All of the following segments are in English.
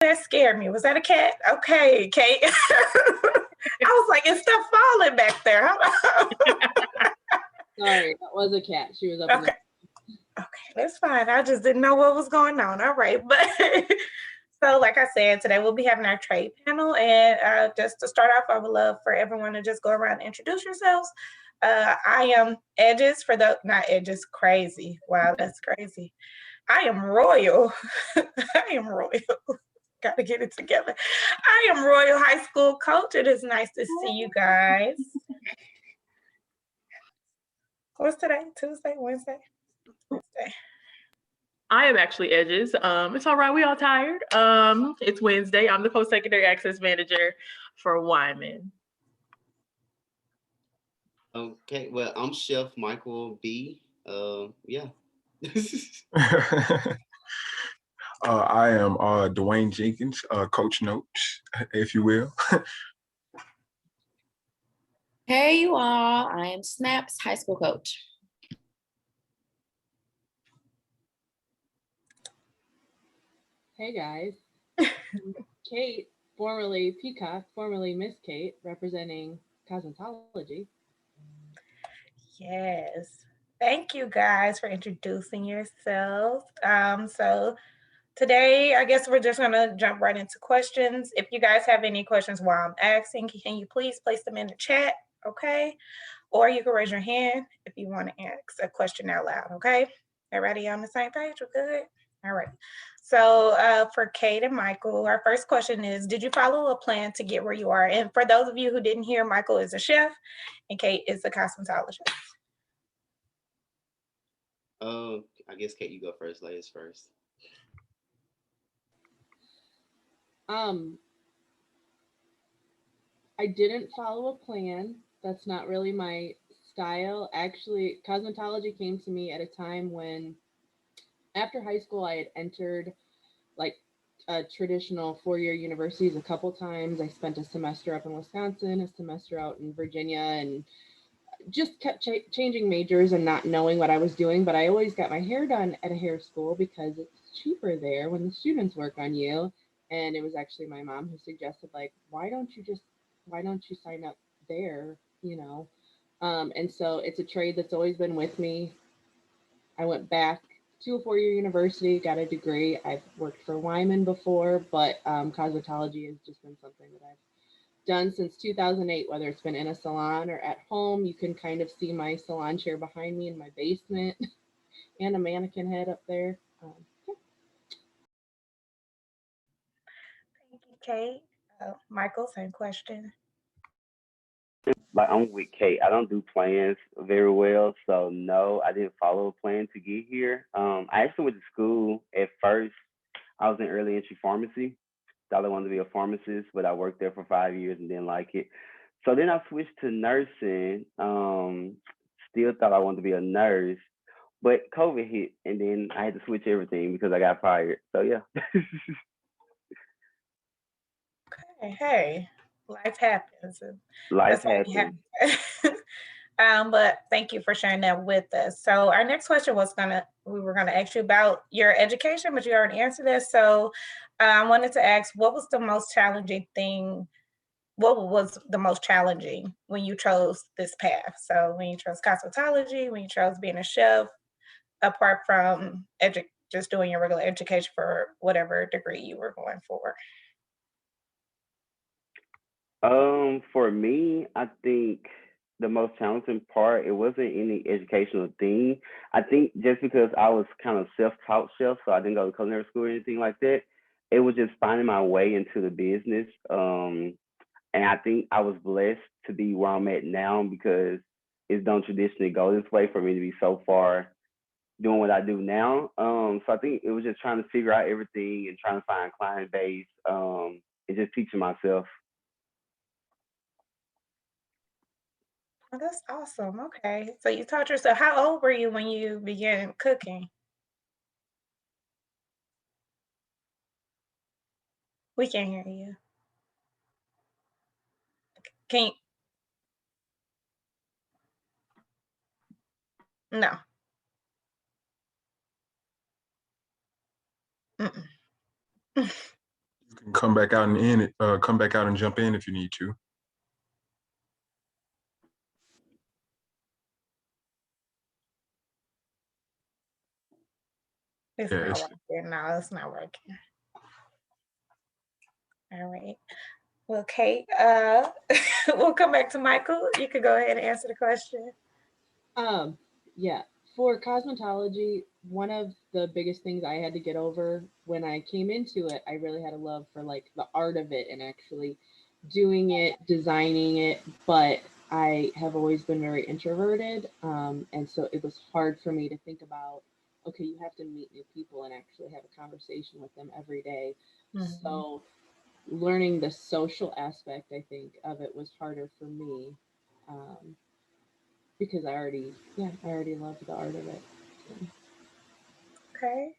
That scared me. Was that a cat? Okay, Kate. I was like, it's stuff falling back there. Sorry, that was a cat. She was up in Okay. the Okay, that's fine. I just didn't know what was going on. All right. But so, like I said, today we'll be having our trade panel. And just to start off, I would love for everyone to just go around and introduce yourselves. I am Edges for the, not Edges, crazy. Wow, that's crazy. I am Royal. I am Royal. Got to get it together. I am Royal High School coach. It is nice to see you guys. What's today? Tuesday, Wednesday? Wednesday. I am actually Edges. It's all right. We all tired. It's Wednesday. I'm the post-secondary access manager for Wyman. Okay, well, I'm Chef Michael B. Yeah. I am Dwayne Jenkins, Coach Notes, if you will. Hey, you all. I am Snap's high school coach. Hey guys, Kate, formerly Peacock, formerly Miss Kate, representing cosmetology. Yes. Thank you guys for introducing yourselves. So today, I guess we're just gonna jump right into questions. If you guys have any questions while I'm asking, can you please place them in the chat, okay? Or you can raise your hand if you want to ask a question out loud, okay? Everybody on the same page? We're good? All right. So for Kate and Michael, our first question is, did you follow a plan to get where you are? And for those of you who didn't hear, Michael is a chef and Kate is a cosmetologist. I guess Kate, you go first, ladies first. I didn't follow a plan. That's not really my style. Actually, cosmetology came to me at a time when, after high school, I had entered like traditional four-year universities a couple times. I spent a semester up in Wisconsin, a semester out in Virginia, and just kept changing majors and not knowing what I was doing. But I always got my hair done at a hair school because it's cheaper there when the students work on you. And it was actually my mom who suggested, like, why don't you sign up there, you know? And so it's a trade that's always been with me. I went back to a four-year university, got a degree. I've worked for Wyman before, but cosmetology has just been something that I've done since 2008, whether it's been in a salon or at home. You can kind of see my salon chair behind me in my basement and a mannequin head up there. Yeah. Thank you, Kate. Michael, same question. Like I'm with Kate. I don't do plans very well, so no, I didn't follow a plan to get here. I actually went to school at first. I was in early entry pharmacy. Thought I wanted to be a pharmacist, but I worked there for 5 years and didn't like it. So then I switched to nursing. Still thought I wanted to be a nurse, but COVID hit, and then I had to switch everything because I got fired. So yeah. Okay, hey, life happens. Life That's why we have. happens. But thank you for sharing that with us. So our next question we were gonna ask you about your education, but you already answered this. So I wanted to ask, what was the most challenging thing? What was the most challenging when you chose this path? So when you chose cosmetology, when you chose being a chef, apart from just doing your regular education for whatever degree you were going for. For me, I think the most challenging part, it wasn't any educational thing. I think just because I was kind of self-taught chef, so I didn't go to culinary school or anything like that, it was just finding my way into the business. And I think I was blessed to be where I'm at now because it don't traditionally go this way for me to be so far doing what I do now. So I think it was just trying to figure out everything and trying to find client base, and just teaching myself. Oh, that's awesome. Okay. So you taught yourself. How old were you when you began cooking? We can't hear you. Can you? No. Mm-mm. come back out and in it. Come back out and jump in if you need to. It's Yeah, not it's, working. No, it's not working. All right. Well, Kate, we'll come back to Michael. You could go ahead and answer the question. Yeah, for cosmetology, one of the biggest things I had to get over when I came into it, I really had a love for like the art of it and actually doing it, designing it, but I have always been very introverted, and so it was hard for me to think about, okay, you have to meet new people and actually have a conversation with them every day. Mhm. So learning the social aspect, I think, of it was harder for me. Um, because I already love the art of it. So. Okay.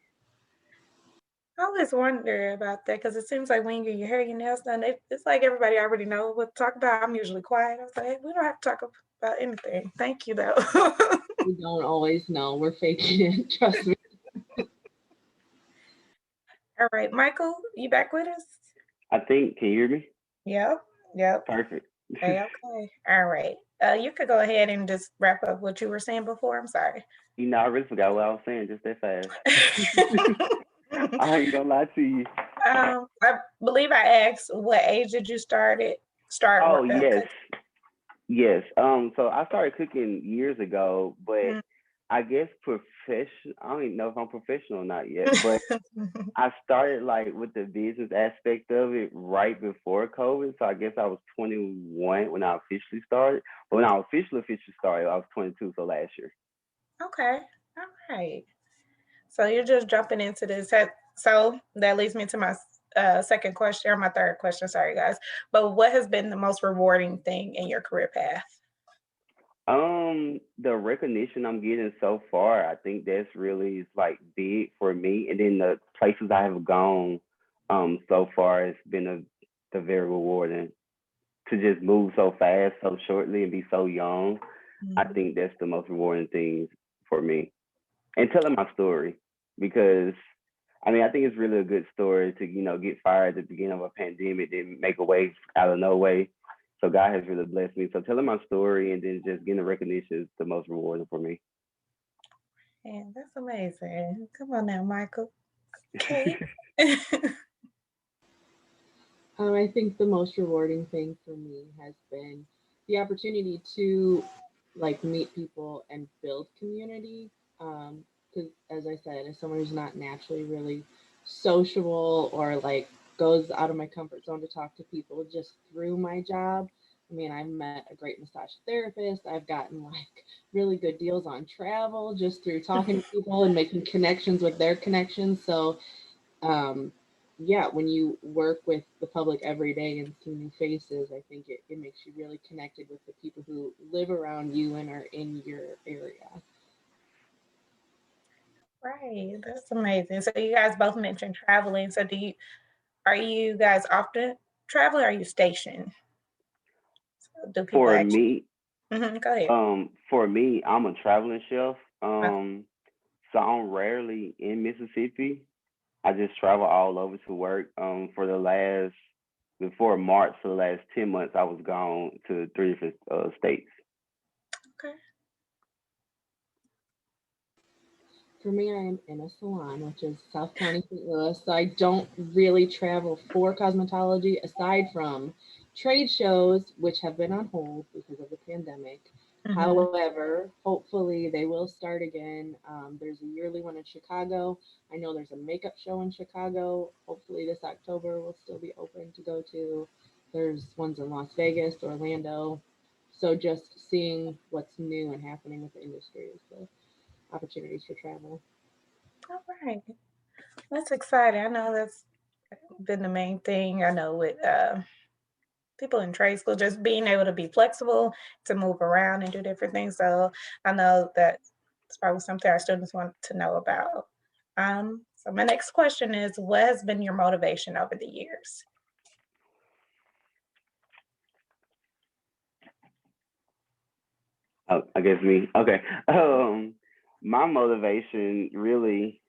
I always wonder about that because it seems like when you get your hair, your nails done, it's like everybody already know what to talk about. I'm usually quiet. I was like, "Hey, we don't have to talk about anything. Thank you, though." We don't always know. We're faking it. Trust me. All right, Michael, you back with us? I think, can you hear me? Yep. Yep. Perfect. Hey, okay. All right. You could go ahead and just wrap up what you were saying before. I'm sorry. I really forgot what I was saying just that fast. I ain't gonna lie to you. I believe I asked what age did you start Oh yes, cooking? yes. So I started cooking years ago, but Mm. I guess professional. I don't even know if I'm professional or not yet, but I started like with the business aspect of it right before COVID. So I guess I was 21 when I officially started. But when I officially started, I was 22. So last year. Okay. All right. So you're just jumping into this. So that leads me to my second question or my third question. Sorry, guys. But what has been the most rewarding thing in your career path? The recognition I'm getting so far, I think that's really like big for me. And then the places I have gone, so far, it's been the very rewarding to just move so fast, so shortly, and be so young. I Mhm. think that's the most rewarding thing for me. And telling my story because I mean I think it's really a good story to get fired at the beginning of a pandemic, then make a way out of no way. So God has really blessed me. So telling my story and then just getting the recognition is the most rewarding for me. And that's amazing. Come on now, Michael. Kate. I think the most rewarding thing for me has been the opportunity to like meet people and build community. Because as I said, as someone who's not naturally really sociable or like goes out of my comfort zone to talk to people just through my job. I mean, I've met a great massage therapist. I've gotten like really good deals on travel just through talking to people and making connections with their connections. So um, yeah, when you work with the public every day and see new faces, I think it makes you really connected with the people who live around you and are in your area. Right. That's amazing. So you guys both mentioned traveling. So are you guys often traveling or are you stationed? So do people For actually me, go ahead. I'm a traveling chef. Okay. So I'm rarely in Mississippi. I just travel all over to work. For the last before March, for the last 10 months, I was gone to three different states. Okay. For me, I am in a salon, which is South County, St. Louis. So I don't really travel for cosmetology aside from trade shows, which have been on hold because of the pandemic. Mhm. However, hopefully they will start again. There's a yearly one in Chicago. I know there's a makeup show in Chicago. Hopefully this October will still be open to go to. There's ones in Las Vegas, Orlando. So just seeing what's new and happening with the industry is the opportunities for travel. All right. That's exciting. I know that's been the main thing. I know with people in trade school, just being able to be flexible to move around and do different things. So I know that it's probably something our students want to know about. So my next question is, what has been your motivation over the years? Oh, I guess me. Okay. My motivation really,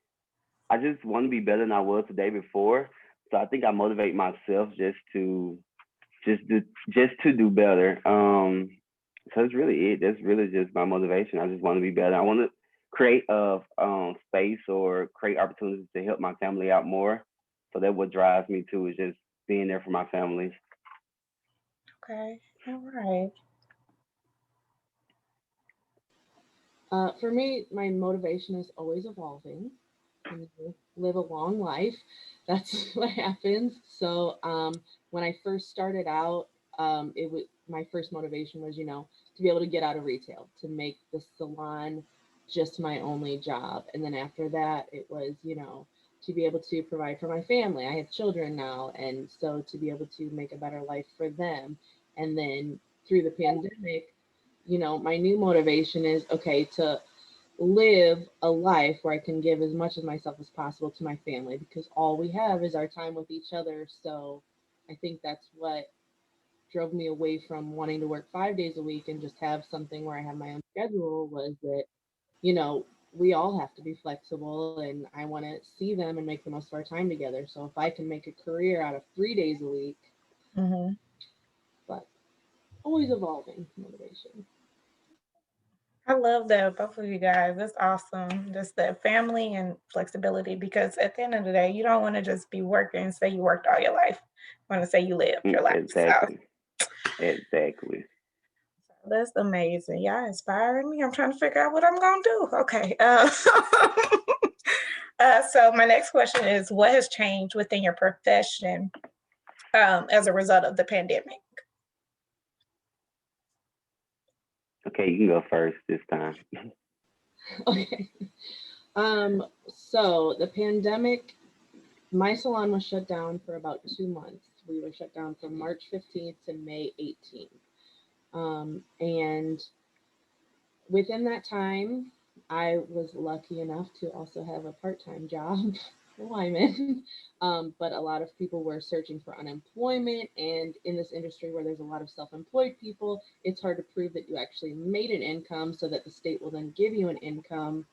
I just want to be better than I was the day before. So I think I motivate myself just to just to do better. So that's really it. That's really just my motivation. I just want to be better. I want to create a space or create opportunities to help my family out more. So that what drives me too is just being there for my family. Okay. All right. For me, my motivation is always evolving. When you live a long life, that's what happens. So when I first started out, it was my first motivation was, to be able to get out of retail, to make the salon just my only job. And then after that, it was, to be able to provide for my family. I have children now, and so to be able to make a better life for them. And then through the pandemic, my new motivation is okay to live a life where I can give as much of myself as possible to my family because all we have is our time with each other. So I think that's what drove me away from wanting to work 5 days a week and just have something where I have my own schedule was that, you know, we all have to be flexible and I want to see them and make the most of our time together. So if I can make a career out of 3 days a week, Mm-hmm. but always evolving motivation. I love that both of you guys. That's awesome. Just that family and flexibility because at the end of the day, you don't want to just be working and say you worked all your life. You want to say you lived your life. Exactly. Exactly. So that's amazing. Y'all inspiring me. I'm trying to figure out what I'm gonna do. Okay. So my next question is, what has changed within your profession as a result of the pandemic? Okay, you can go first this time. Okay. So the pandemic, my salon was shut down for about 2 months. We were shut down from March 15th to May 18th. And within that time, I was lucky enough to also have a part time job for Wyman. But a lot of people were searching for unemployment. And in this industry where there's a lot of self employed people, it's hard to prove that you actually made an income so that the state will then give you an income.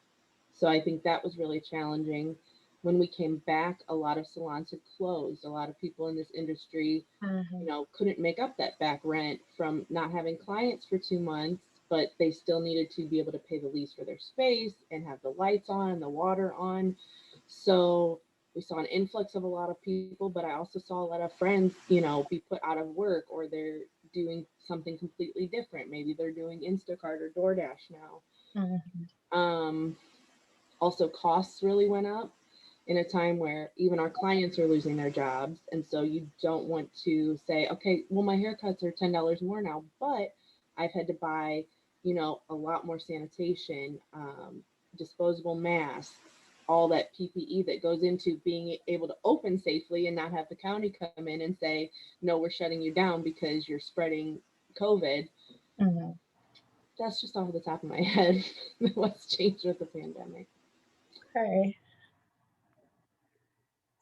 So I think that was really challenging. When we came back, a lot of salons had closed. A lot of people in this industry, Mm-hmm. couldn't make up that back rent from not having clients for 2 months, but they still needed to be able to pay the lease for their space and have the lights on and the water on. So we saw an influx of a lot of people, but I also saw a lot of friends, be put out of work or they're doing something completely different. Maybe they're doing Instacart or DoorDash now. Mm-hmm. Also, costs really went up in a time where even our clients are losing their jobs. And so you don't want to say, okay, well, my haircuts are $10 more now, but I've had to buy, a lot more sanitation, disposable masks, all that PPE that goes into being able to open safely and not have the county come in and say, no, we're shutting you down because you're spreading COVID. Mm-hmm. That's just off the top of my head what's changed with the pandemic. Okay.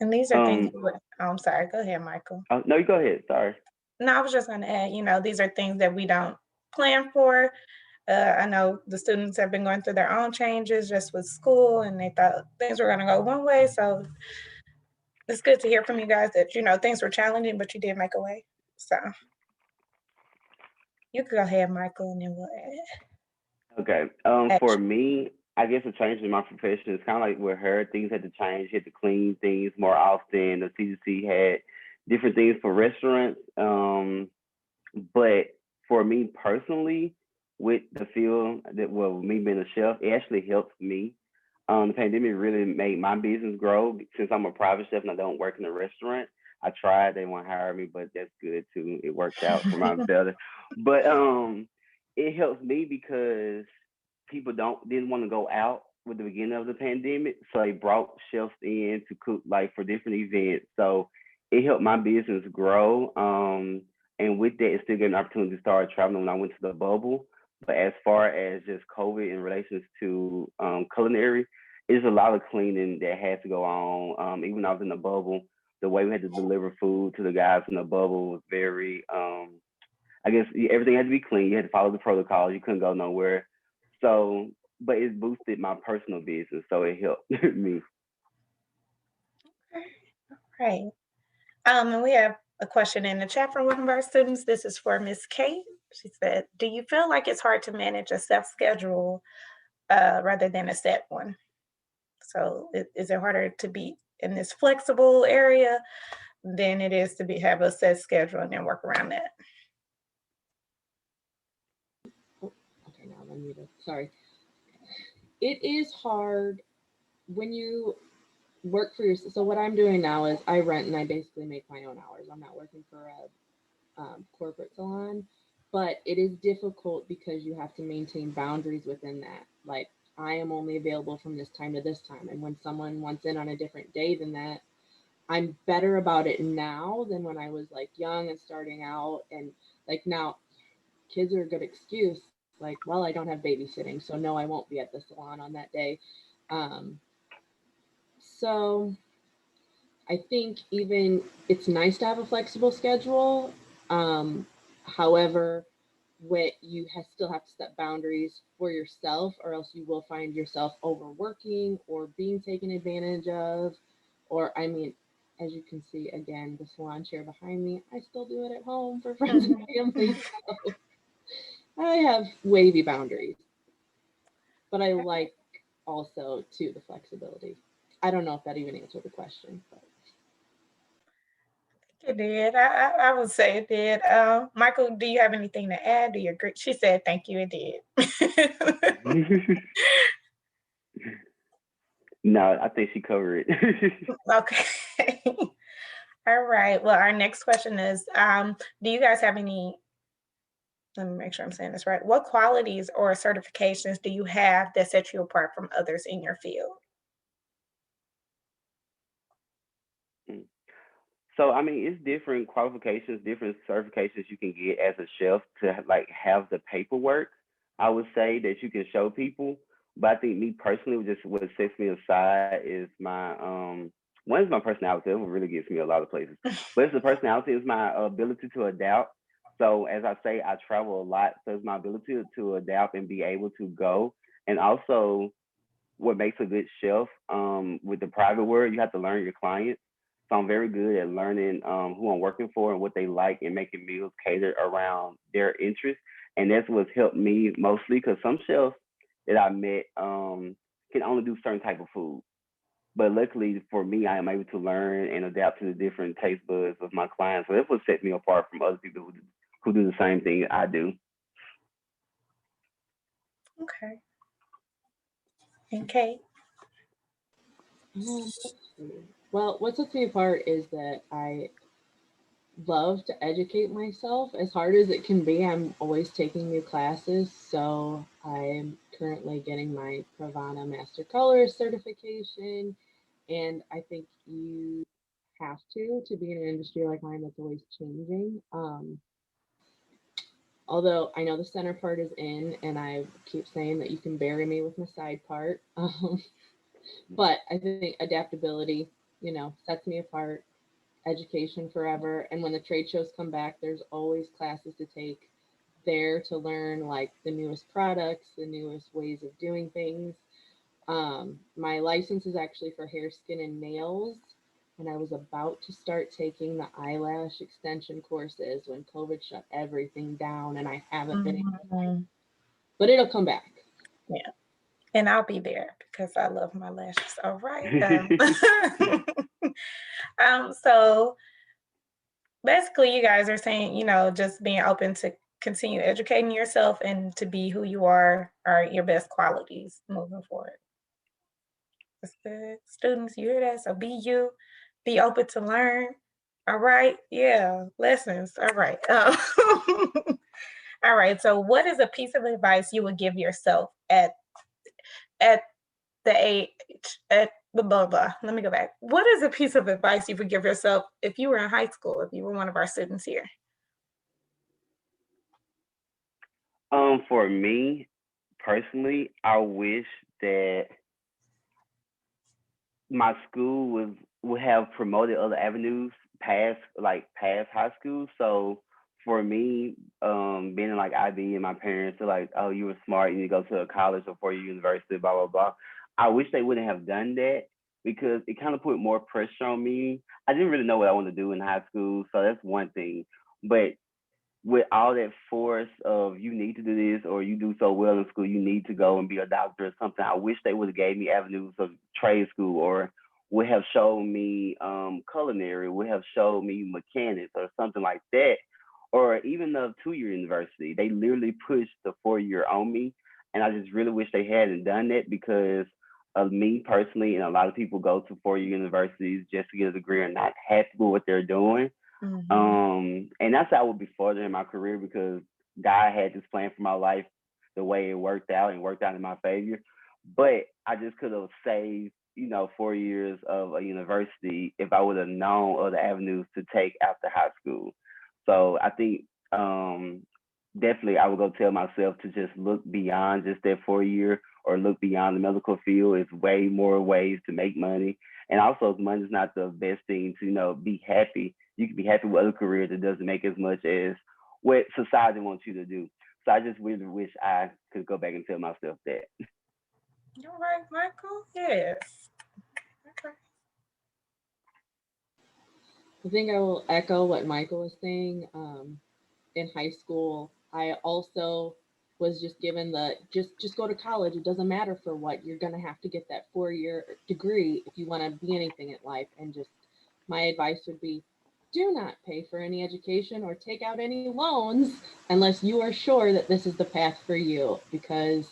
And these are things. Um, I'm sorry. Go ahead, Michael. oh, no, you go ahead. Sorry. No, I was just going to add, these are things that we don't plan for. I know the students have been going through their own changes just with school, and they thought things were going to go one way. So it's good to hear from you guys that, things were challenging, but you did make a way. So you can go ahead, Michael, and then we'll Okay. add. For me, I guess a change in my profession is kind of like with her. Things had to change. You had to clean things more often. The CDC had different things for restaurants. But for me personally, with the field that well, me being a chef, it actually helps me. The pandemic really made my business grow since I'm a private chef and I don't work in a restaurant. I tried, they won't hire me, but that's good too. It worked out for my better. But it helps me because people don't didn't want to go out with the beginning of the pandemic, so they brought chefs in to cook like for different events. So it helped my business grow. And with that, it still gave me an opportunity to start traveling when I went to the bubble. But as far as just COVID in relations to culinary, it's a lot of cleaning that had to go on. Even when I was in the bubble, the way we had to deliver food to the guys in the bubble was very, I guess everything had to be clean. You had to follow the protocols. You couldn't go nowhere. So, but it boosted my personal business. So it helped me. Right. And we have a question in the chat from one of our students. This is for Miss Kate. She said, "Do you feel like it's hard to manage a set schedule rather than a set one? So, is it harder to be in this flexible area than it is to have a set schedule and then work around that?" Okay, now I'm muted. Sorry. It is hard when you work for yourself. So what I'm doing now is I rent and I basically make my own hours. I'm not working for a corporate salon, but it is difficult because you have to maintain boundaries within that. Like I am only available from this time to this time, and when someone wants in on a different day than that, I'm better about it now than when I was like young and starting out. And like now, kids are a good excuse. Like, well, I don't have babysitting, so no, I won't be at the salon on that day. Um, so I think even it's nice to have a flexible schedule. Um, However, what still have to set boundaries for yourself, or else you will find yourself overworking or being taken advantage of. Or, I mean, as you can see, again, the salon chair behind me, I still do it at home for friends and family. So I have wavy boundaries, but I like also too the flexibility. I don't know if that even answered the question, but It did. I would say it did. Michael, do you have anything to add? Do you agree? She said, "Thank you." It did. No, I think she covered it. Okay. All right. Well, our next question is, do you guys have any, let me make sure I'm saying this right. What qualities or certifications do you have that set you apart from others in your field? So I mean, it's different qualifications, different certifications you can get as a chef to like have the paperwork. I would say that you can show people, but I think me personally, just what sets me aside is my one is my personality. It really gets me a lot of places, but it's the personality is my ability to adapt. So as I say, I travel a lot, so it's my ability to adapt and be able to go, and also what makes a good chef with the private world, you have to learn your clients. So I'm very good at learning who I'm working for and what they like and making meals catered around their interests. And that's what's helped me mostly because some chefs that I met can only do certain type of food. But luckily for me, I am able to learn and adapt to the different taste buds of my clients. So that's what sets me apart from other people who do the same thing I do. Okay. And Kate? let's see. Well, what sets me apart is that I love to educate myself as hard as it can be. I'm always taking new classes. So I'm currently getting my Pravana Master Colorist certification. And I think you have to be in an industry like mine that's always changing. Although I know the center part is in, and I keep saying that you can bury me with my side part. But I think adaptability, sets me apart. Education forever. And when the trade shows come back, there's always classes to take there to learn like the newest products, the newest ways of doing things. My license is actually for hair, skin, and nails. And I was about to start taking the eyelash extension courses when COVID shut everything down, and I haven't been able to find it. But it'll come back. Yeah. And I'll be there because I love my lashes. All right. So basically, you guys are saying, just being open to continue educating yourself and to be who you are your best qualities moving forward. That's good. Students, you hear that? So be you, be open to learn. All right. Yeah. Lessons. All right. All right. So what is a piece of advice you would give yourself at the age at blah blah? Let me go back. What is a piece of advice you would give yourself if you were in high school, if you were one of our students here? For me personally, I wish that my school would have promoted other avenues past high school. So for me, being in like IB and my parents are like, oh, you were smart, you need to go to a college or 4 year university, blah blah blah. I wish they wouldn't have done that because it kind of put more pressure on me. I didn't really know what I wanted to do in high school, so that's one thing. But with all that force of you need to do this or you do so well in school, you need to go and be a doctor or something. I wish they would have gave me avenues of trade school or would have showed me culinary, would have showed me mechanics or something like that. Or even the 2 year university. They literally pushed the 4 year on me. And I just really wish they hadn't done that because of me personally, and a lot of people go to 4 year universities just to get a degree and not happy with what they're doing. And that's how I would be further in my career because God had this plan for my life the way it worked out and worked out in my favor. But I just could have saved, 4 years of a university if I would have known other avenues to take after high school. So I think definitely I would go tell myself to just look beyond just that 4 year or look beyond the medical field. It's way more ways to make money. And also money is not the best thing to, be happy. You can be happy with other careers that doesn't make as much as what society wants you to do. So I just really wish I could go back and tell myself that. All right, Michael. Yes. Okay. I think I will echo what Michael was saying. In high school, I also was just given the just go to college. It doesn't matter for what you're gonna have to get that 4 year degree if you want to be anything in life. And just my advice would be, do not pay for any education or take out any loans unless you are sure that this is the path for you because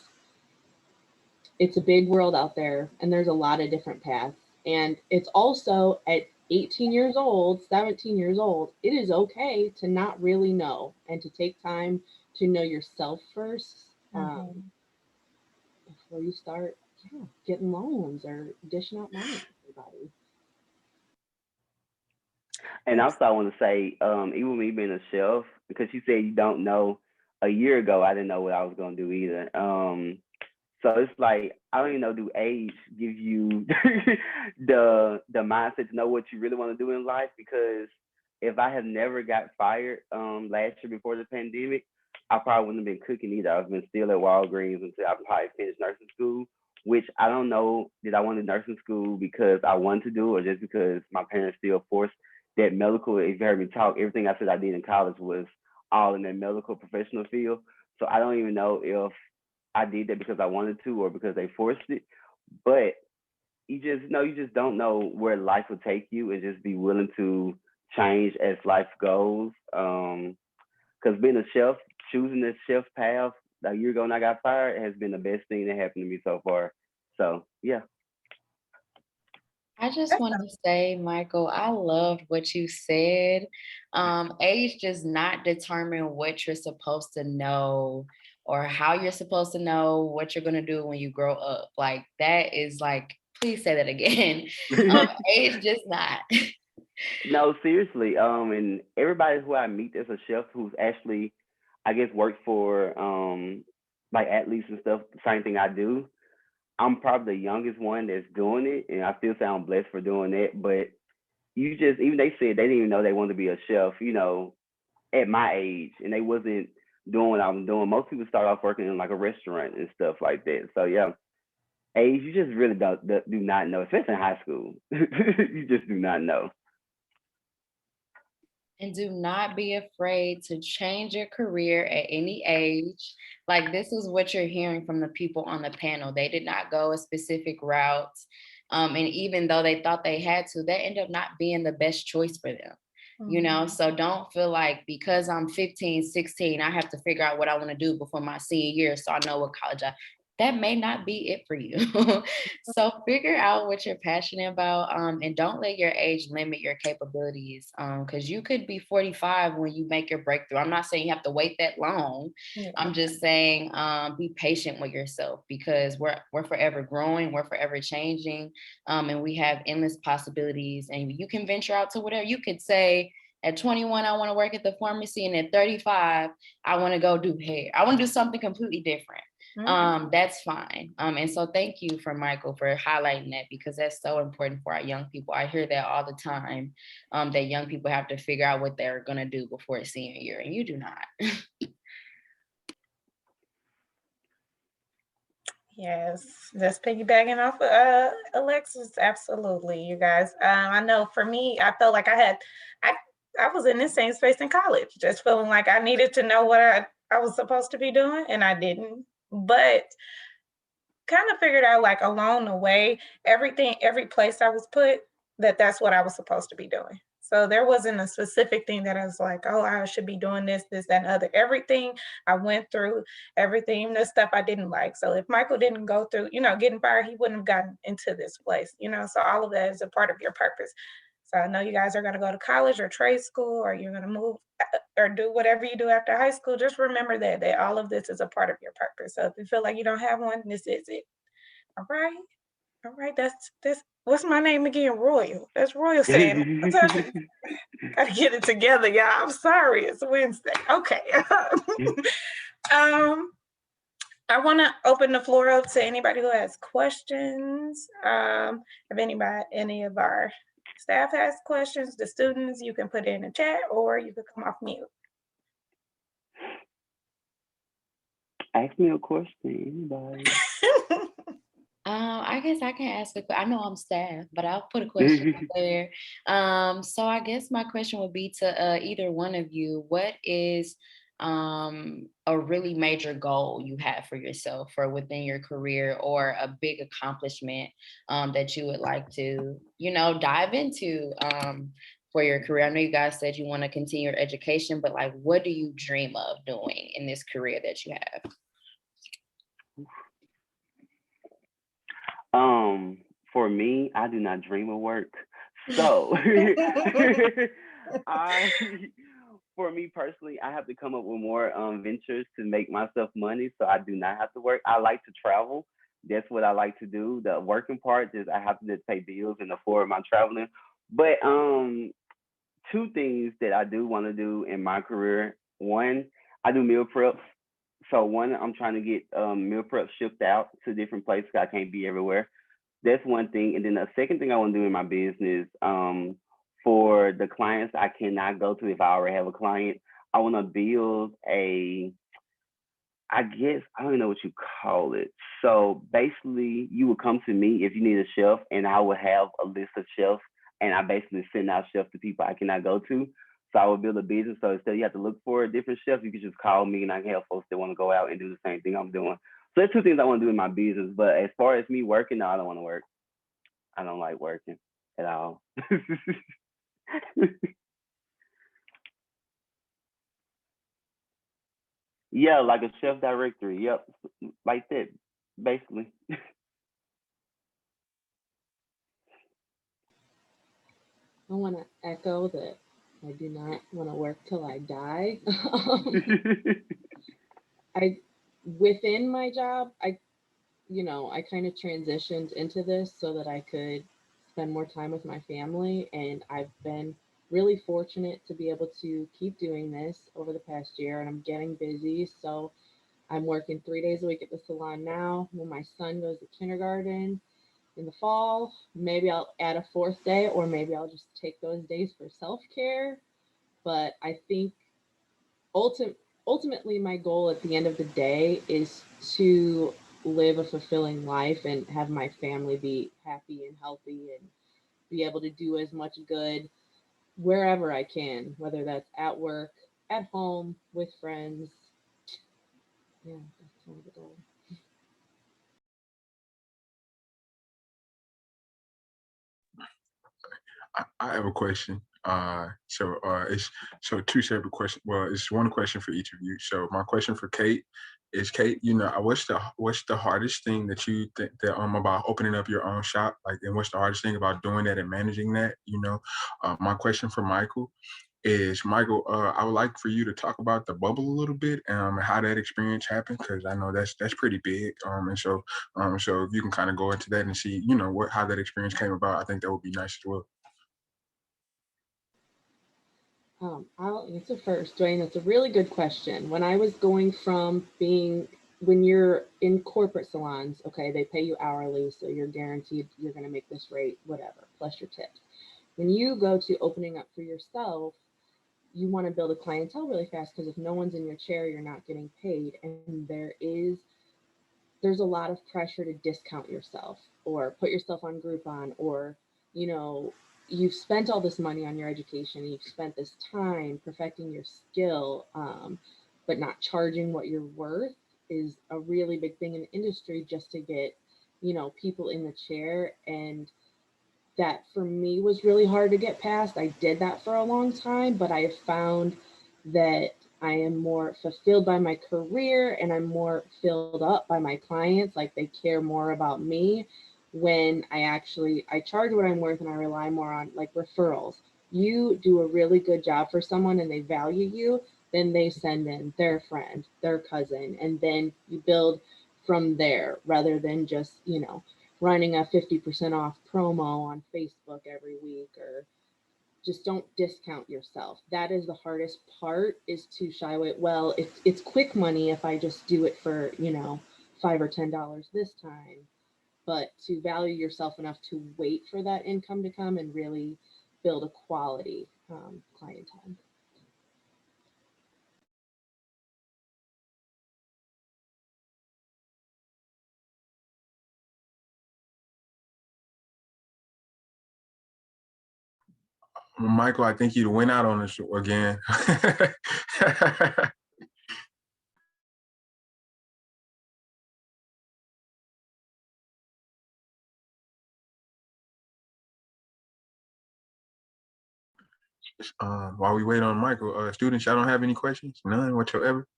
it's a big world out there and there's a lot of different paths. And it's also at 18 years old, 17 years old, it is okay to not really know and to take time to know yourself first before you start getting loans or dishing out money to everybody. And Yes. also, I want to say, even me being a chef, because you said you don't know, a year ago, I didn't know what I was going to do either. So it's like, I don't even know, do age give you the mindset to know what you really want to do in life? Because if I had never got fired last year before the pandemic, I probably wouldn't have been cooking either. I've been still at Walgreens until I probably finished nursing school, which I don't know, did I want to nursing school because I wanted to do or just because my parents still forced that medical. If you heard me talk, everything I said I did in college was all in that medical professional field. So I don't even know if I did that because I wanted to or because they forced it. But you just don't know where life will take you and just be willing to change as life goes. Because being a chef, choosing this chef path a year ago when I got fired has been the best thing that happened to me so far. So yeah. I just want to say, Michael, I loved what you said. Age does not determine what you're supposed to know or how you're supposed to know what you're going to do when you grow up. Like, that is like, please say that again. Age does not. No, seriously. And everybody who I meet as a chef who's actually, I guess, worked for like athletes and stuff, the same thing I do. I'm probably the youngest one that's doing it, and I still sound blessed for doing it. But you just, even they said they didn't even know they wanted to be a chef, at my age, and they wasn't doing what I was doing. Most people start off working in like a restaurant and stuff like that. So yeah, age, you just really do not know, especially in high school. You just do not know. And do not be afraid to change your career at any age. Like, this is what you're hearing from the people on the panel. They did not go a specific route. And even though they thought they had to, that ended up not being the best choice for them. So don't feel like because I'm 15, 16, I have to figure out what I want to do before my senior year so I know what college that may not be it for you. So figure out what you're passionate about, and don't let your age limit your capabilities, because you could be 45 when you make your breakthrough. I'm not saying you have to wait that long. I'm just saying be patient with yourself because we're forever growing, we're forever changing, and we have endless possibilities, and you can venture out to whatever. You could say at 21, I want to work at the pharmacy, and at 35, I want to go do hair. I want to do something completely different. That's fine. And so thank you for Michael for highlighting that because that's so important for our young people. I hear that all the time, that young people have to figure out what they're going to do before senior year, and you do not. Yes, just piggybacking off of Alexis, absolutely, you guys. I know for me, I felt like I, I was in the same space in college, just feeling like I needed to know what I was supposed to be doing, and I didn't. But kind of figured out like along the way, every place I was put, that's what I was supposed to be doing. So there wasn't a specific thing that I was like, oh, I should be doing this, that, and other. Everything I went through, everything, the stuff I didn't like. So if Michael didn't go through, getting fired, he wouldn't have gotten into this place. So all of that is a part of your purpose. So I know you guys are going to go to college or trade school, or you're going to move or do whatever you do after high school. Just remember that all of this is a part of your purpose. So if you feel like you don't have one, this is it. All right. All right. That's what's my name again? Royal. That's Royal saying. Gotta get it together, y'all. I'm sorry. It's Wednesday. Okay. um, I want to open the floor up to anybody who has questions. If any of our staff has questions, the students, you can put it in the chat or you can come off mute. Ask me a question, anybody. I guess I can ask I know I'm staff, but I'll put a question out there. So I guess my question would be to either one of you. What is a really major goal you have for yourself or within your career, or a big accomplishment that you would like to, dive into for your career? I know you guys said you want to continue your education, but like, what do you dream of doing in this career that you have? For me, I do not dream of work. So I for me personally, I have to come up with more ventures to make myself money so I do not have to work. I like to travel. That's what I like to do. The working part is I have to just pay bills and afford my traveling. But two things that I do want to do in my career. One, I do meal preps. So one, I'm trying to get meal prep shipped out to different places. I can't be everywhere. That's one thing. And then the second thing I want to do in my business, for the clients I cannot go to if I already have a client, I want to build I guess I don't know what you call it. So basically, you would come to me if you need a chef, and I would have a list of chefs, and I basically send out chefs to people I cannot go to. So I would build a business. So instead you have to look for a different chef, you could just call me, and I can have folks that want to go out and do the same thing I'm doing. So there's two things I want to do in my business. But as far as me working, no, I don't want to work. I don't like working at all. Yeah, like a chef directory. Yep, like that, basically. I want to echo that I do not want to work till I die. I within my job, I kind of transitioned into this so that I could spend more time with my family, and I've been really fortunate to be able to keep doing this over the past year, and I'm getting busy, so I'm working 3 days a week at the salon now. When my son goes to kindergarten in the fall, maybe I'll add a fourth day, or maybe I'll just take those days for self-care. But I think ulti- ultimately my goal at the end of the day is to live a fulfilling life and have my family be happy and healthy and be able to do as much good wherever I can, whether that's at work, at home, with friends. Yeah, that's kind of the goal. I have a question. It's two separate questions. Well, it's one question for each of you. So my question for Kate is, Kate, what's the hardest thing that you think that about opening up your own shop, like, and what's the hardest thing about doing that and managing that? My question for Michael is, Michael, I would like for you to talk about the bubble a little bit, and how that experience happened, because I know that's pretty big. So if you can kind of go into that and see, how that experience came about, I think that would be nice as well. I'll answer first, Dwayne. That's a really good question. When I was going from when you're in corporate salons, okay, they pay you hourly, so you're guaranteed you're going to make this rate, whatever, plus your tips. When you go to opening up for yourself, you want to build a clientele really fast because if no one's in your chair, you're not getting paid. And there is there's a lot of pressure to discount yourself or put yourself on Groupon, or, you know, you've spent all this money on your education, you've spent this time perfecting your skill, but not charging what you're worth is a really big thing in the industry, just to get, you know, people in the chair. And that for me was really hard to get past. I did that for a long time, but I have found that I am more fulfilled by my career and I'm more filled up by my clients. Like they care more about me when I charge what I'm worth, and I rely more on like referrals. You do a really good job for someone and they value you, then they send in their friend, their cousin, and then you build from there rather than just, you know, running a 50% off promo on Facebook every week, or just don't discount yourself. That is the hardest part, is to shy away. Well, it's quick money if I just do it for, you know, $5 or $10 this time, but to value yourself enough to wait for that income to come and really build a quality clientele. Michael, I think you went out on us again. While we wait on Michael, students, y'all don't have any questions? None whatsoever?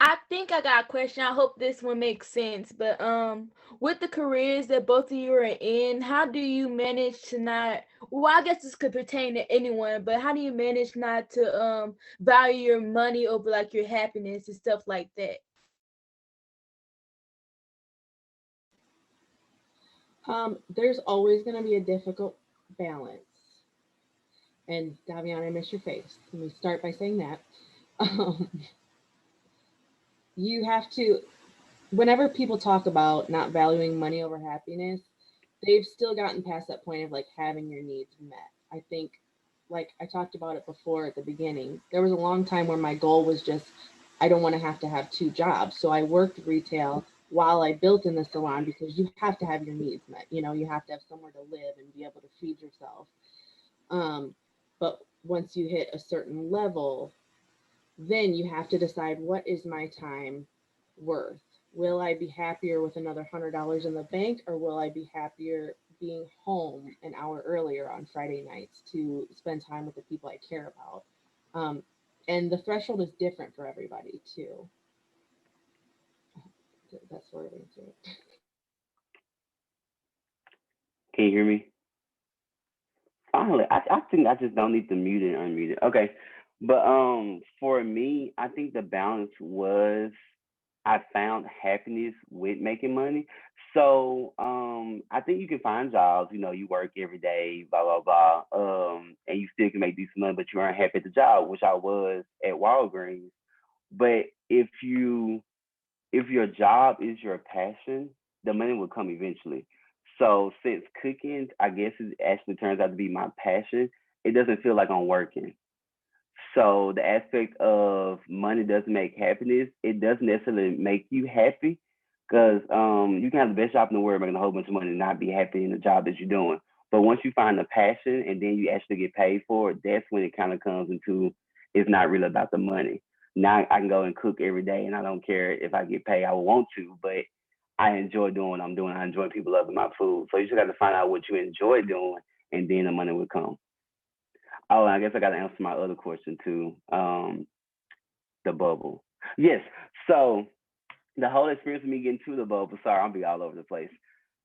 I think I got a question. I hope this one makes sense. But with the careers that both of you are in, how do you manage to not, well, I guess this could pertain to anyone, but how do you manage not to value your money over like your happiness and stuff like that? There's always going to be a difficult balance. And Davion, I miss your face. Let me start by saying that. Um, you have to, whenever people talk about not valuing money over happiness, they've still gotten past that point of like having your needs met. I think, like I talked about it before at the beginning, there was a long time where my goal was just, I don't want to have two jobs. So I worked retail while I built in the salon, because you have to have your needs met. You know, you have to have somewhere to live and be able to feed yourself. Um, but once you hit a certain level, then you have to decide, what is my time worth? Will I be happier with another $100 in the bank, or will I be happier being home an hour earlier on Friday nights to spend time with the people I care about? Um, and the threshold is different for everybody too. That's sort of answer it. Can you hear me? Finally, I think I just don't need to mute it and unmute it. Okay. But for me, I think the balance was, I found happiness with making money. So I think you can find jobs, you know, you work every day, blah blah blah, and you still can make decent money, but you aren't happy at the job, which I was at Walgreens. But if your job is your passion, the money will come eventually. So since cooking, I guess it actually turns out to be my passion, it doesn't feel like I'm working. So the aspect of money doesn't make happiness, it doesn't necessarily make you happy, because you can have the best job in the world making a whole bunch of money and not be happy in the job that you're doing. But once you find the passion and then you actually get paid for it, that's when it kind of comes into, it's not really about the money. Now I can go and cook every day and I don't care if I get paid. I want to, but I enjoy doing what I'm doing. I enjoy people loving my food. So you just got to find out what you enjoy doing, and then the money will come. Oh, and I guess I got to answer my other question too. The bubble. Yes. So the whole experience of me getting to the bubble. Sorry, I'll be all over the place.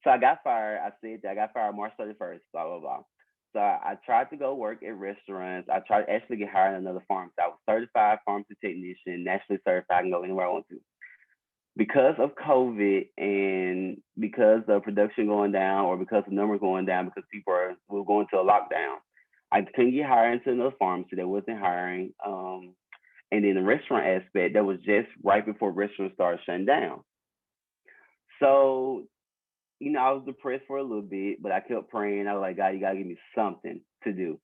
So I got fired. I said that I got fired March 31st. Blah blah blah. So I tried to go work at restaurants. I tried to actually get hired in another pharmacy. I was certified pharmacy technician, nationally certified. I can go anywhere I want to. Because of COVID and because the production going down, or because the numbers going down, because were going to a lockdown, I couldn't get hired into another pharmacy that wasn't hiring. And then the restaurant aspect, that was just right before restaurants started shutting down. So, you know, I was depressed for a little bit, but I kept praying. I was like, God, you gotta give me something to do.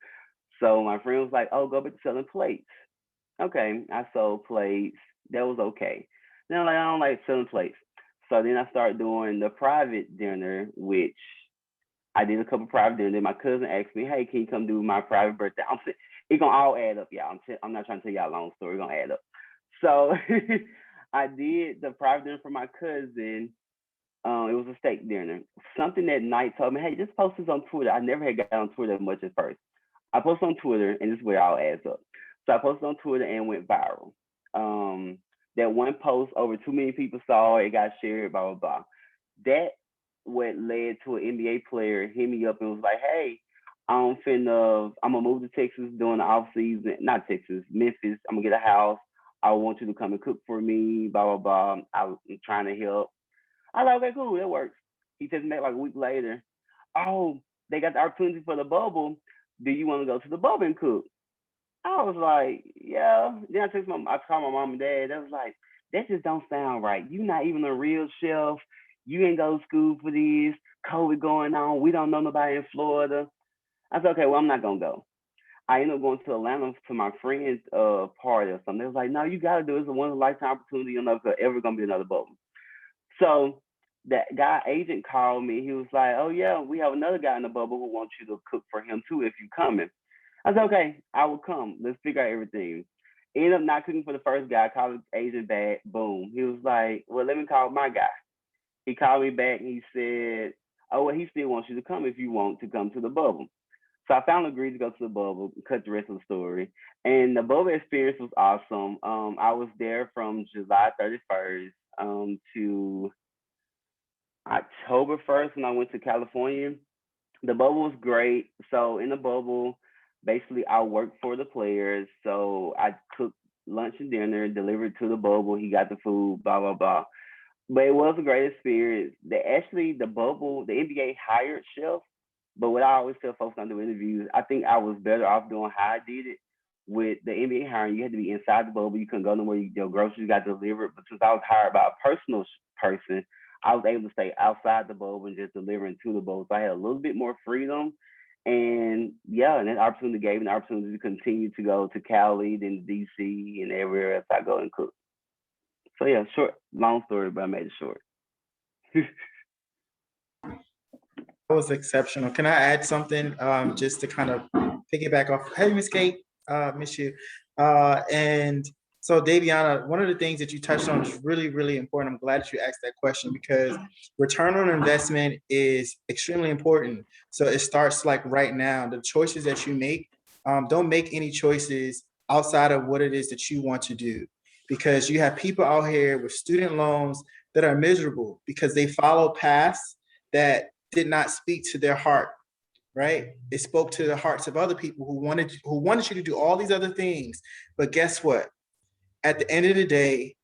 So my friend was like, oh, go back to selling plates. Okay, I sold plates. That was okay. Then I'm like, I don't like selling plates. So then I started doing the private dinner, which I did a couple private dinners. Then my cousin asked me, "Hey, can you come do my private birthday?" It's gonna all add up, y'all. I'm not trying to tell y'all a long story. It's gonna add up. So I did the private dinner for my cousin. It was a steak dinner. Something that night told me, "Hey, just post this on Twitter." I never had got on Twitter that much at first. I posted on Twitter, and this is where it all adds up. So I posted on Twitter and went viral. Um, that one post, over 2 million people saw it. It got shared. Blah blah blah. That what led to an NBA player hit me up and was like, "Hey, I'm gonna move to Texas during the off season. Not Texas, Memphis. I'm gonna get a house. I want you to come and cook for me. Blah blah blah. I'm trying to help." I like, okay, cool, that works. He texted me back like a week later. "Oh, they got the opportunity for the bubble. Do you want to go to the bubble and cook?" I was like, "Yeah." Then I called my mom and dad. They was like, "That just don't sound right. You not even a real chef. You ain't go to school for this. COVID going on. We don't know nobody in Florida." I said, "Okay, well, I'm not gonna go." I ended up going to Atlanta to my friend's party or something. They was like, "No, you gotta do it. It's a once in a lifetime opportunity. You'll never ever gonna be another bubble." So that guy agent called me. He was like, "Oh yeah, we have another guy in the bubble who wants you to cook for him too if you coming." I said, "Okay, I will come. Let's figure out everything." Ended up not cooking for the first guy. Called the agent back. Boom. He was like, "Well, let me call my guy." He called me back and he said, "Oh, well, he still wants you to come if you want to come to the bubble." So I finally agreed to go to the bubble. Cut the rest of the story. And the bubble experience was awesome. I was there from July 31st to October 1st when I went to California. The bubble was great. So in the bubble, basically I worked for the players. So I cooked lunch and dinner, delivered to the bubble. He got the food, blah blah blah. But it was a great experience. The bubble, the NBA hired chefs, but what I always tell folks when I do interviews, I think I was better off doing how I did it. With the NBA hiring, you had to be inside the bubble. You couldn't go nowhere. Your groceries got delivered. But since I was hired by a personal person, I was able to stay outside the bubble and just delivering to the bubble. So I had a little bit more freedom. And yeah, and that opportunity gave me the opportunity to continue to go to Cali, then DC, and everywhere else I go and cook. So yeah, long story, but I made it short. That was exceptional. Can I add something just to kind of piggyback off? Hey, Miss Kate, miss you. And so, Daviana, one of the things that you touched on is really, really important. I'm glad that you asked that question because return on investment is extremely important. So it starts like right now. The choices that you make, don't make any choices outside of what it is that you want to do, because you have people out here with student loans that are miserable because they follow paths that did not speak to their heart, right? It spoke to the hearts of other people who wanted you to do all these other things. But guess what? At the end of the day,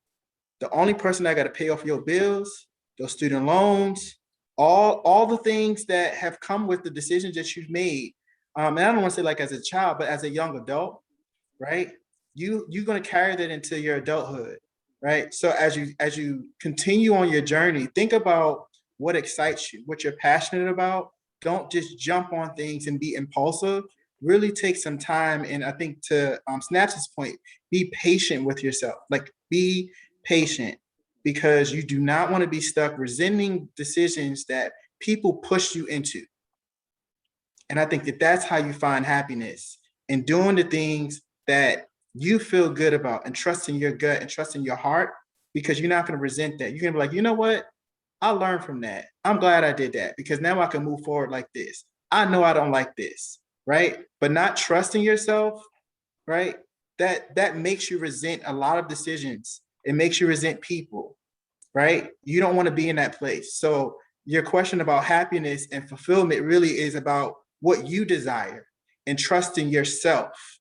the only person that got to pay off your bills, those student loans, all the things that have come with the decisions that you've made. And I don't want to say like as a child, but as a young adult, right? You're going to carry that into your adulthood, right? So as you continue on your journey, think about what excites you, what you're passionate about. Don't just jump on things and be impulsive. Really take some time. And I think to Snap's point, be patient with yourself. Like be patient because you do not want to be stuck resenting decisions that people push you into. And I think that that's how you find happiness in doing the things that you feel good about and trusting your gut and trusting your heart, because you're not going to resent that. You're going to be like, you know what? I learned from that. I'm glad I did that because now I can move forward like this. I know I don't like this, right? But not trusting yourself, right? That makes you resent a lot of decisions. It makes you resent people, right? You don't want to be in that place. So your question about happiness and fulfillment really is about what you desire and trusting yourself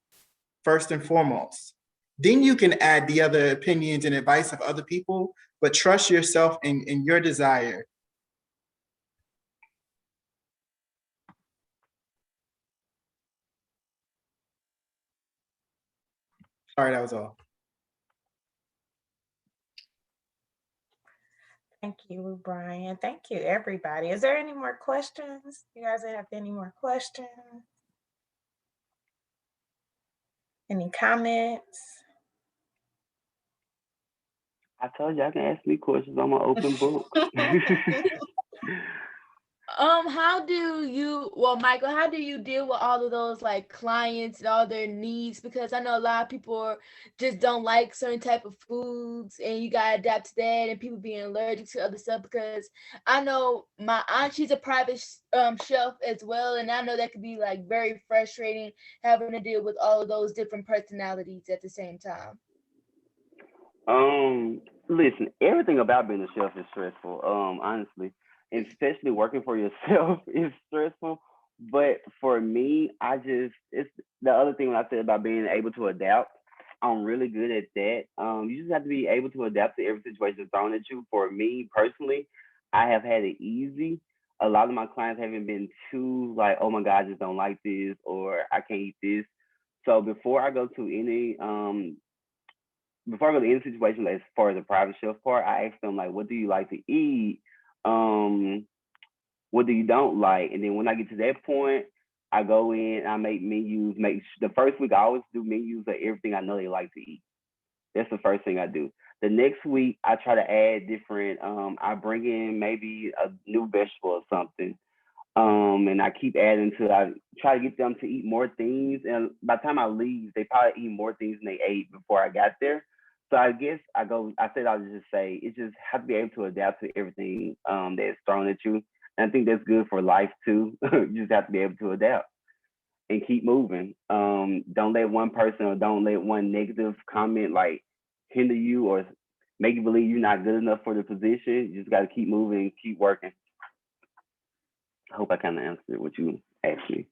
first and foremost. Then you can add the other opinions and advice of other people, but trust yourself in your desire. Sorry, that was all. Thank you, Brian. Thank you, everybody. Is there any more questions? You guys have any more questions? Any comments? I told you I can ask me questions. I'm an open book. How do you, well, Michael, how do you deal with all of those like clients and all their needs? Because I know a lot of people just don't like certain type of foods, and you gotta adapt to that, and people being allergic to other stuff. Because I know my aunt, she's a private chef as well, and I know that could be like very frustrating having to deal with all of those different personalities at the same time. Listen, everything about being a chef is stressful. Honestly, and especially working for yourself is stressful. But for me, it's the other thing when I said about being able to adapt. I'm really good at that. You just have to be able to adapt to every situation thrown at you. For me personally, I have had it easy. A lot of my clients haven't been too like, oh my God, I just don't like this or I can't eat this. So before I go to any situation, like, as far as the private chef part, I ask them like, what do you like to eat? Um, what do you don't like? And then when I get to that point, I go in, I make menus. The first week I always do menus of everything I know they like to eat. That's the first thing I do. The next week I try to add different. I bring in maybe a new vegetable or something. And I keep adding to. I try to get them to eat more things, and by the time I leave, they probably eat more things than they ate before I got there. So I guess I go. I said I'll just say it just have to be able to adapt to everything that's thrown at you, and I think that's good for life too. You just have to be able to adapt and keep moving. Don't let one person or don't let one negative comment like hinder you or make you believe you're not good enough for the position. You just got to keep moving, and keep working. I hope I kind of answered what you asked me.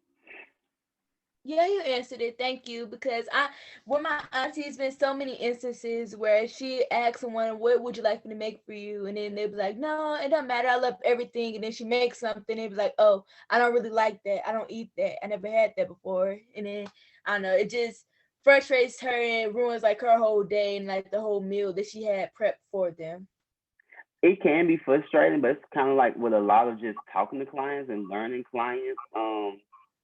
Yeah, you answered it. Thank you. Because with my auntie, it's been so many instances where she asks someone, "What would you like me to make for you?" And then they'd be like, "No, it doesn't matter. I love everything." And then she makes something, and they'd be like, "Oh, I don't really like that. I don't eat that. I never had that before." And then I don't know. It just frustrates her and ruins like her whole day and like the whole meal that she had prepped for them. It can be frustrating, but it's kind of like with a lot of just talking to clients and learning clients.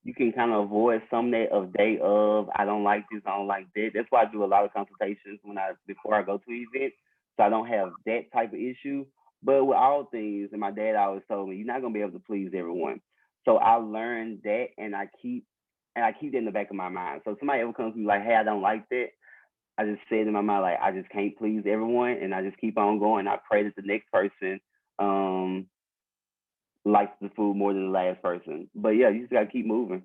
You can kind of avoid some of day of I don't like this, I don't like that. That's why I do a lot of consultations before I go to an event, so I don't have that type of issue. But with all things, and my dad always told me, you're not gonna be able to please everyone. So I learned that, and I keep that in the back of my mind. So if somebody ever comes to me like, hey, I don't like that. I just said in my mind like I just can't please everyone, and I just keep on going. I pray that the next person um likes the food more than the last person. But yeah, you just gotta keep moving.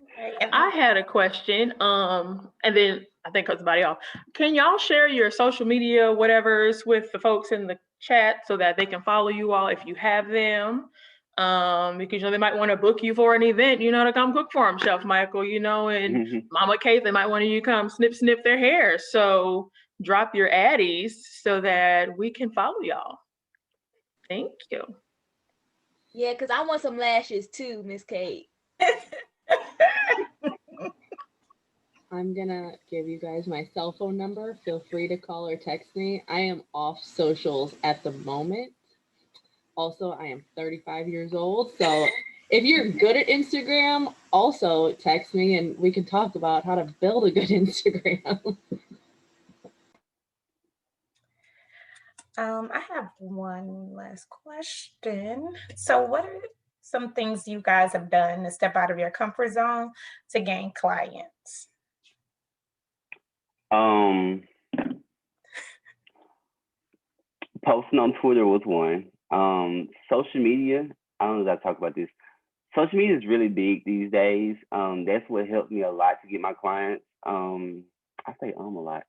Okay, and I had a question, and then I think cut somebody off. Can y'all share your social media, whatever's, with the folks in the chat so that they can follow you all if you have them? Because they might want to book you for an event, to come cook for them, Chef Michael, and Mama Kate, they might want you to come snip their hair. So drop your addies so that we can follow y'all. Thank you. Yeah, because I want some lashes too, Miss Kate. I'm gonna give you guys my cell phone number. Feel free to call or text me. I am off socials at the moment. Also, I am 35 years old. So if you're good at Instagram, also text me and we can talk about how to build a good Instagram. I have one last question. So, what are some things you guys have done to step out of your comfort zone to gain clients? um Posting on Twitter was one. Social media, I don't know if I talk about this. Social media is really big these days. That's what helped me a lot to get my clients. I say a lot.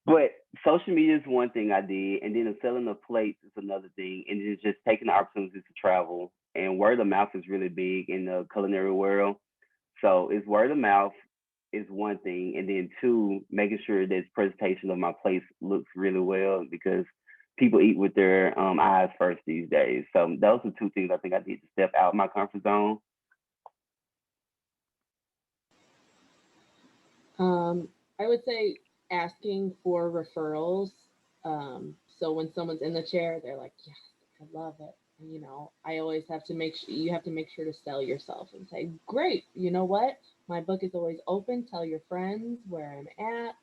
But social media is one thing I did, and then the selling the plates is another thing, and then just taking the opportunities to travel. And word of mouth is really big in the culinary world. So it's word of mouth is one thing, and then two, making sure that presentation of my place looks really well because people eat with their eyes first these days. So those are two things I think I did to step out of my comfort zone. I would say asking for referrals. So when someone's in the chair, they're like, "Yes, I love it." I always have to make sure you have to make sure to sell yourself and say, "Great, you know what? my book is always open. Tell your friends where I'm at.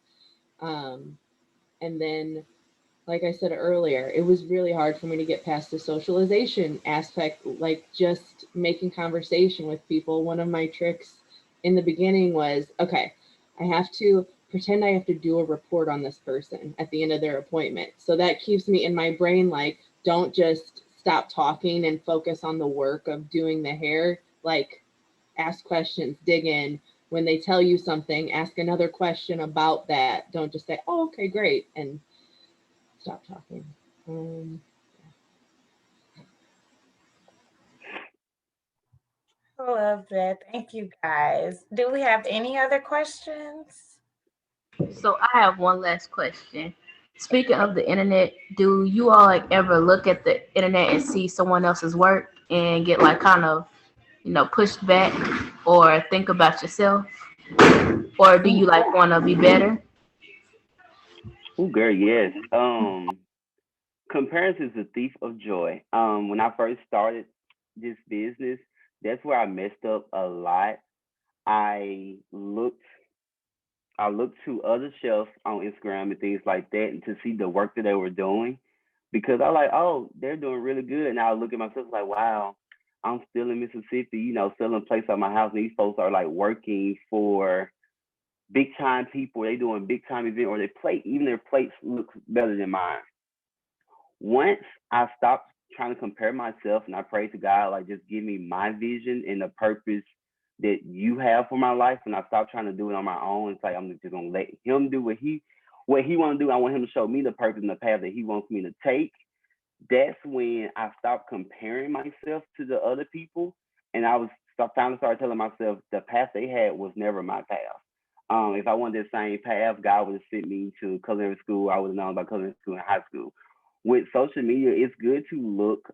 And then, like I said earlier, it was really hard for me to get past the socialization aspect, like just making conversation with people. One of my tricks in the beginning was, okay, I have to pretend I have to do a report on this person at the end of their appointment. So that keeps me in my brain, like, don't just stop talking and focus on the work of doing the hair. Like, ask questions, dig in. When they tell you something, ask another question about that. Don't just say, oh, okay, great, and stop talking. I love that. Thank you guys. Do we have any other questions? So I have one last question. Speaking of the internet, do you all like ever look at the internet and see someone else's work and get like kind of, pushed back or think about yourself? Or do you Ooh, like want to be better? ooh, girl, yes. Comparison is the thief of joy. When I first started this business, that's where I messed up a lot. I looked I looked to other chefs on Instagram and things like that and to see the work that they were doing because I like, oh, they're doing really good. And I look at myself like, wow, I'm still in Mississippi, selling plates at my house. And these folks are like working for big time people. They doing big time event or even their plates look better than mine. Once I stopped trying to compare myself and I prayed to God, like, just give me my vision and the purpose that you have for my life. And I stopped trying to do it on my own. It's like, I'm just going to let him do what he want to do. I want him to show me the purpose and the path that he wants me to take. That's when I stopped comparing myself to the other people. And I was finally started telling myself the path they had was never my path. If I wanted the same path, God would have sent me to culinary school. I would have known about culinary school in high school. With social media, it's good to look.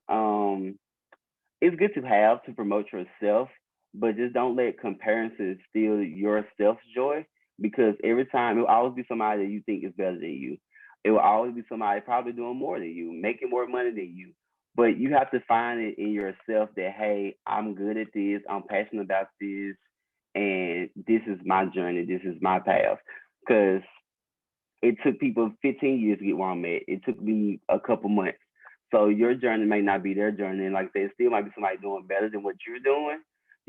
It's good to have to promote yourself, but just don't let comparisons steal your self joy because every time it will always be somebody that you think is better than you. It will always be somebody probably doing more than you, making more money than you. But you have to find it in yourself that, hey, I'm good at this, I'm passionate about this, and this is my journey, this is my path. Because it took people 15 years to get where I'm at. It took me a couple months. So your journey may not be their journey. And like I said, it still might be somebody doing better than what you're doing.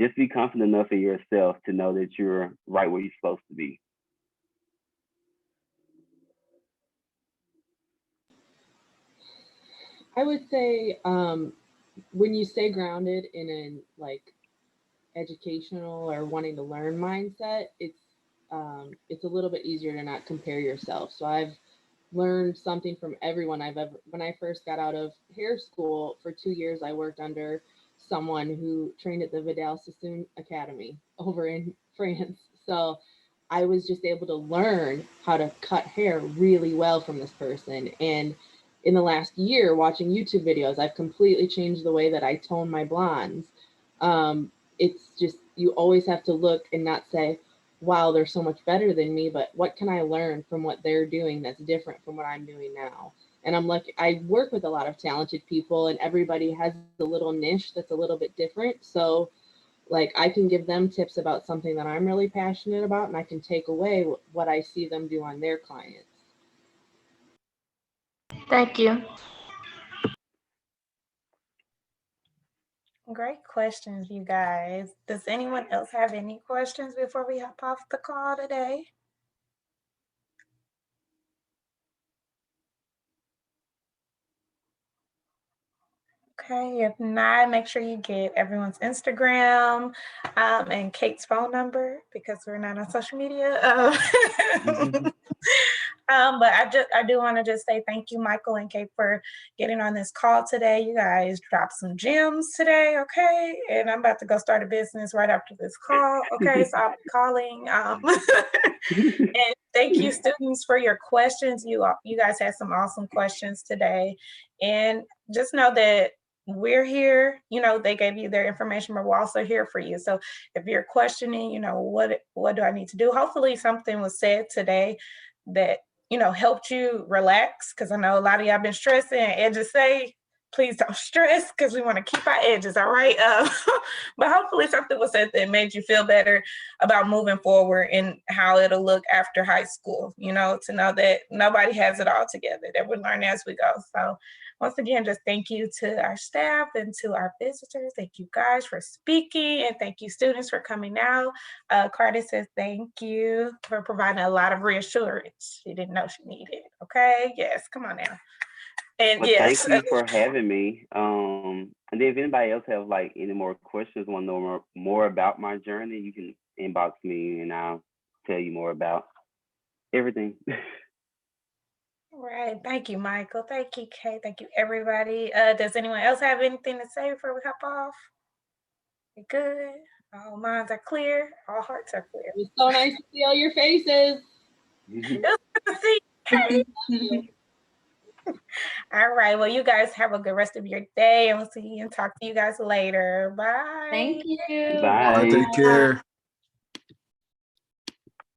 Just be confident enough in yourself to know that you're right where you're supposed to be. I would say when you stay grounded in an like educational or wanting to learn mindset, it's a little bit easier to not compare yourself. So I've learned something from everyone I've ever. When I first got out of hair school for 2 years, I worked under someone who trained at the Vidal Sassoon Academy over in France. So I was just able to learn how to cut hair really well from this person. And in the last year, watching YouTube videos, I've completely changed the way that I tone my blondes. It's just you always have to look and not say, wow, they're so much better than me, but what can I learn from what they're doing that's different from what I'm doing now? And I'm lucky, I work with a lot of talented people, and everybody has a little niche that's a little bit different. So, like, I can give them tips about something that I'm really passionate about, and I can take away what I see them do on their clients. Thank you. Great questions, you guys. Does anyone else have any questions before we hop off the call today? Okay, if not, make sure you get everyone's Instagram and Kate's phone number because we're not on social media. But I do want to just say thank you, Michael and Kate, for getting on this call today. You guys dropped some gems today, okay? And I'm about to go start a business right after this call, okay? So I'll be calling. And thank you, students, for your questions. You guys had some awesome questions today, and just know that we're here. They gave you their information, but we're also here for you. So if you're questioning, what do I need to do? Hopefully something was said today that helped you relax, because I know a lot of y'all been stressing and just say please don't stress because we want to keep our edges, all right? But hopefully something was said that made you feel better about moving forward and how it'll look after high school, you know, to know that nobody has it all together, that we're learning as we go. So once again, just thank you to our staff and to our visitors. Thank you guys for speaking, and thank you students for coming out. Carter says thank you for providing a lot of reassurance she didn't know she needed. Okay, yes, come on now. And Well, yes, thank you for having me. And then if anybody else have like any more questions, want to know more about my journey, you can inbox me and I'll tell you more about everything. right. Thank you, Michael. Thank you, Kay. Thank you, everybody. Does anyone else have anything to say before we hop off? We good? All minds are clear. All hearts are clear. It was so nice to see all your faces. It was good to see you. All right. Well, you guys have a good rest of your day, and we'll see you and talk to you guys later. Bye. Thank you. Bye. Take care.